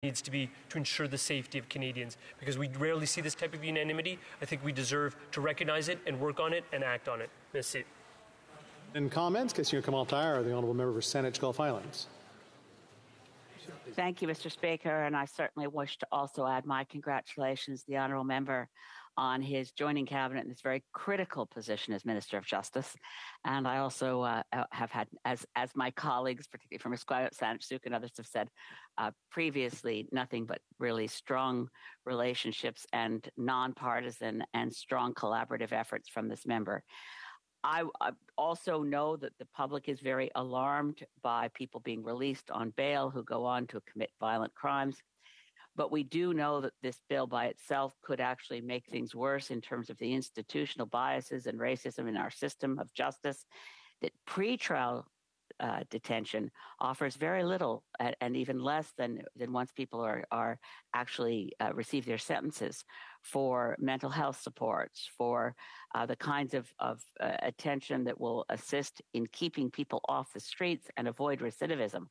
needs to be to ensure the safety of Canadians, because we rarely see this type of unanimity. I think we deserve to recognize it and work on it and act on it. Merci. In comments, question Esquimalt, the Honourable Member for Saanich, Gulf Islands. Thank you, Mr. Speaker, and I certainly wish to also add my congratulations to the Honourable Member on his joining Cabinet in this very critical position as Minister of Justice. And I also have had, as my colleagues, particularly from Esquimalt, Saanich, Sooke, and others have said previously, nothing but really strong relationships and non-partisan and strong collaborative efforts from this member. I also know that the public is very alarmed by people being released on bail who go on to commit violent crimes. But we do know that this bill by itself could actually make things worse in terms of the institutional biases and racism in our system of justice, that pretrial detention offers very little and even less than once people are actually receive their sentences for mental health supports, for the kinds of attention that will assist in keeping people off the streets and avoid recidivism.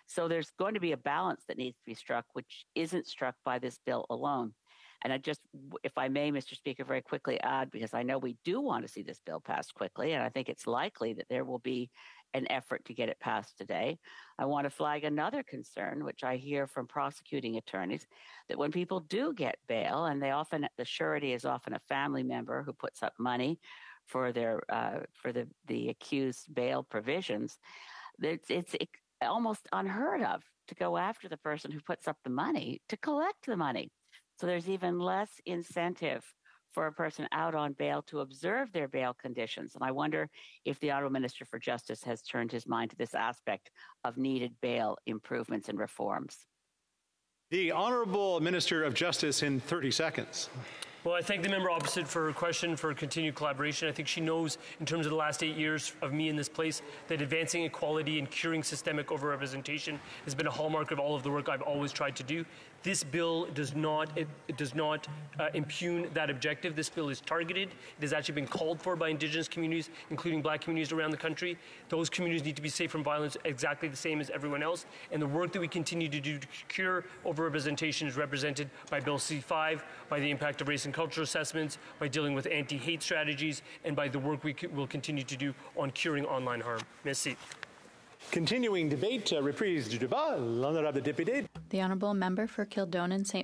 So there's going to be a balance that needs to be struck, which isn't struck by this bill alone. And I just, if I may, Mr. Speaker, very quickly add, because I know we do want to see this bill passed quickly, and I think it's likely that there will be an effort to get it passed today. I want to flag another concern, which I hear from prosecuting attorneys, that when people do get bail, and the surety is often a family member who puts up money for their the accused bail provisions, it's almost unheard of to go after the person who puts up the money to collect the money. So there's even less incentive for a person out on bail to observe their bail conditions. And I wonder if the Honourable Minister for Justice has turned his mind to this aspect of needed bail improvements and reforms. The Honourable Minister of Justice in 30 seconds. Well, I thank the member opposite for her question, for continued collaboration. I think she knows, in terms of the last 8 years of me in this place, that advancing equality and curing systemic overrepresentation has been a hallmark of all of the work I've always tried to do. This bill does not impugn that objective. This bill is targeted. It has actually been called for by Indigenous communities, including Black communities around the country. Those communities need to be safe from violence exactly the same as everyone else. And the work that we continue to do to cure overrepresentation is represented by Bill C-5, by the impact of race and culture assessments, by dealing with anti-hate strategies, and by the work we will continue to do on curing online harm. Merci. Continuing debate, reprise du débat, l'honorable député. The Honourable Member for Kildonan, St.